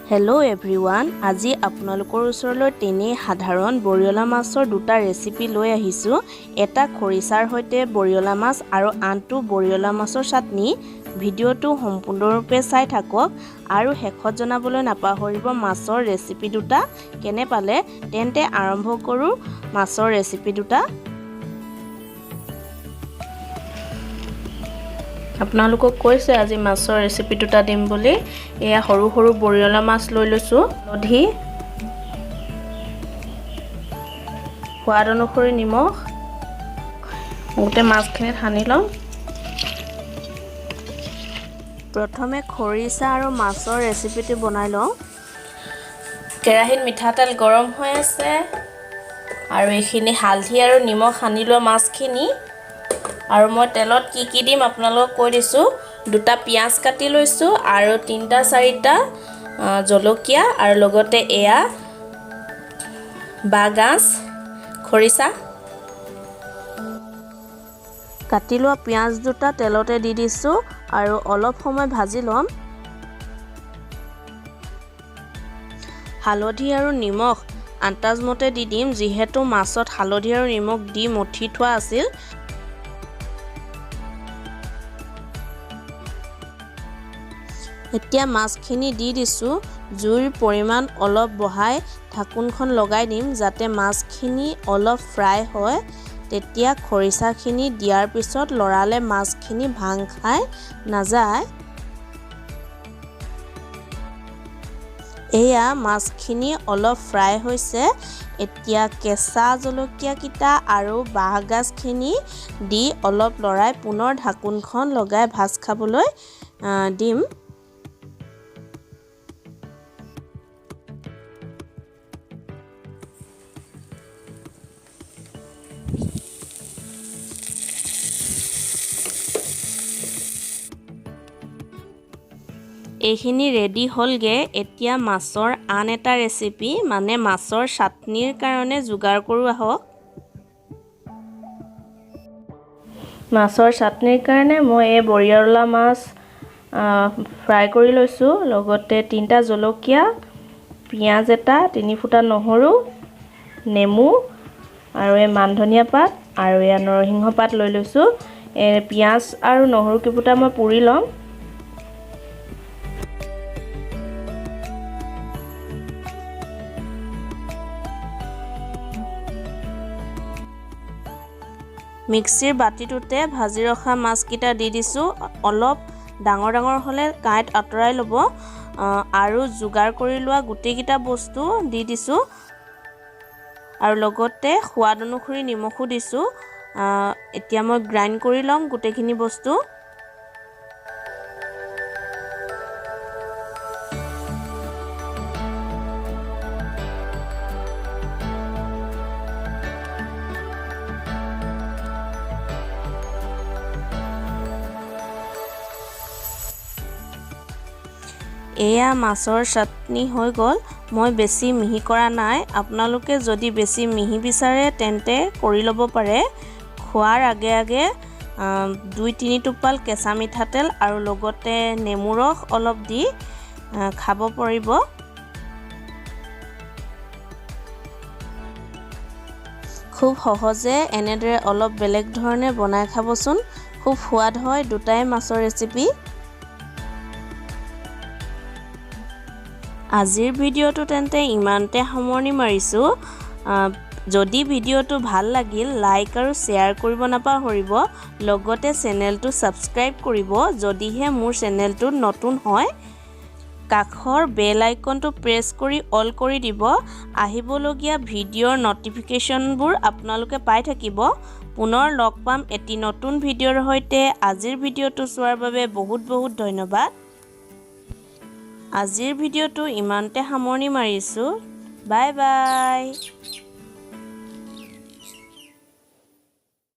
Hello' everyone, আজি আপোনালোকৰ ওচৰলৈ তেনেই সাধাৰণ বৰিয়লা মাছৰ দুটা ৰেচিপি লৈ আহিছোঁ। এটা খৰিচাৰ সৈতে বৰিয়লা মাছ আৰু আনটো বৰিয়লা মাছৰ চাটনি। ভিডিঅ'টো সম্পূৰ্ণৰূপে চাই থাকক আৰু শেষত জনাবলৈ নাপাহৰিব মাছৰ ৰেচিপি দুটা কেনে পালে। তেন্তে আৰম্ভ কৰোঁ মাছৰ ৰেচিপি দুটা। আপোনালোকক কৈছে আজি মাছৰ ৰেচিপি দুটা দিম বুলি। এয়া সৰু সৰু বৰিয়লা মাছ লৈ লৈছোঁ। হালধি, সোৱাদ অনুসৰি নিমখ, গোটেই মাছখিনিত সানি ল'ম। প্ৰথমে খৰিচা আৰু মাছৰ ৰেচিপিটো বনাই লওঁ। কেৰাহীত মিঠাতেল গৰম হৈ আছে আৰু এইখিনি হালধি আৰু নিমখ সানি লোৱা মাছখিনি। আৰু মই তেলত কি দিম আপোনালোকক কৈ দিছোঁ। দুটা পিঁয়াজ কাটি লৈছোঁ আৰু 3-4টা জলকীয়া আৰু লগতে এয়া বাঁহগাজ, খৰিচা। কাটি লোৱা পিঁয়াজ দুটা তেলতে দি দিছোঁ আৰু অলপ সময় ভাজি ল'ম। হালধি আৰু নিমখ আন্দাজমতে দি দিম, যিহেতু মাছত হালধি আৰু নিমখ দি মঠি থোৱা আছিল। এতিয়া মাছখিনি দি দিছোঁ। জুইৰ পৰিমাণ অলপ বঢ়াই ঢাকোনখন লগাই দিম যাতে মাছখিনি অলপ ফ্ৰাই হয়। তেতিয়া খৰিচাখিনি দিয়াৰ পিছত লৰালে মাছখিনি ভাং খাই নাযায়। এয়া মাছখিনি অলপ ফ্ৰাই হৈছে। এতিয়া কেঁচা জলকীয়াকেইটা আৰু বাঁহগাজখিনি দি অলপ লৰাই পুনৰ ঢাকোনখন লগাই ভাজ খাবলৈ দিম। এইখিনি ৰেডি হ'লগৈ। এতিয়া মাছৰ আন এটা ৰেচিপি মানে মাছৰ চাটনিৰ কাৰণে যোগাৰ কৰোঁ আহক। মাছৰ চাটনিৰ কাৰণে মই এই বৰিয়লা মাছ ফ্ৰাই কৰি লৈছোঁ। লগতে 3টা জলকীয়া, পিঁয়াজ এটা, 3 ফুটা নহৰু, নেমু আৰু এই মান ধনিয়া পাত আৰু এয়া নৰসিংহ পাত লৈ লৈছোঁ। পিঁয়াজ আৰু নহৰু কেইফুটা মই পুৰি ল'ম। মিক্সিৰ বাতিটোতে ভাজি ৰখা মাছকেইটা দি দিছোঁ। অলপ ডাঙৰ হ'লে কাঁইট আঁতৰাই ল'ব আৰু যোগাৰ কৰি লোৱা গোটেইকেইটা বস্তু দি দিছোঁ আৰু লগতে সোৱাদ অনুসৰি নিমখো দিছোঁ। এতিয়া মই গ্ৰাইণ্ড কৰি ল'ম গোটেইখিনি বস্তু। এয়া মাছৰ চাটনি হৈ গ'ল। মই বেছি মিহি কৰা নাই। আপোনালোকে যদি বেছি মিহি বিচাৰে তেন্তে কৰি ল'ব পাৰে। খোৱাৰ আগে আগে 2-3 টোপাল কেঁচা মিঠাতেল আৰু লগতে নেমু ৰস অলপ দি খাব পাৰিব। খুব সহজে এনেদৰে অলপ বেলেগ ধৰণে বনাই খাবচোন। খুব সোৱাদ হয় দুটাই মাছৰ ৰেচিপি। আজিৰ ভিডিঅ'টো তেন্তে ইমানতে সামৰণি মাৰিছোঁ। যদি ভিডিঅ'টো ভাল লাগিল লাইক আৰু শ্বেয়াৰ কৰিব নাপাহৰিব। লগতে চেনেলটো ছাবস্ক্ৰাইব কৰিব যদিহে মোৰ চেনেলটো নতুন হয়। কাষৰ বেল আইকনটো প্ৰেছ কৰি অল কৰি দিব। আহিবলগীয়া ভিডিঅ'ৰ নটিফিকেশ্যনবোৰ আপোনালোকে পাই থাকিব। পুনৰ লগ পাম এটি নতুন ভিডিঅ'ৰ সৈতে। আজিৰ ভিডিঅ'টো চোৱাৰ বাবে বহুত ধন্যবাদ। আজিৰ ভিডিঅ'টো ইমানতে সামৰণি মাৰিছোঁ। Bye bye.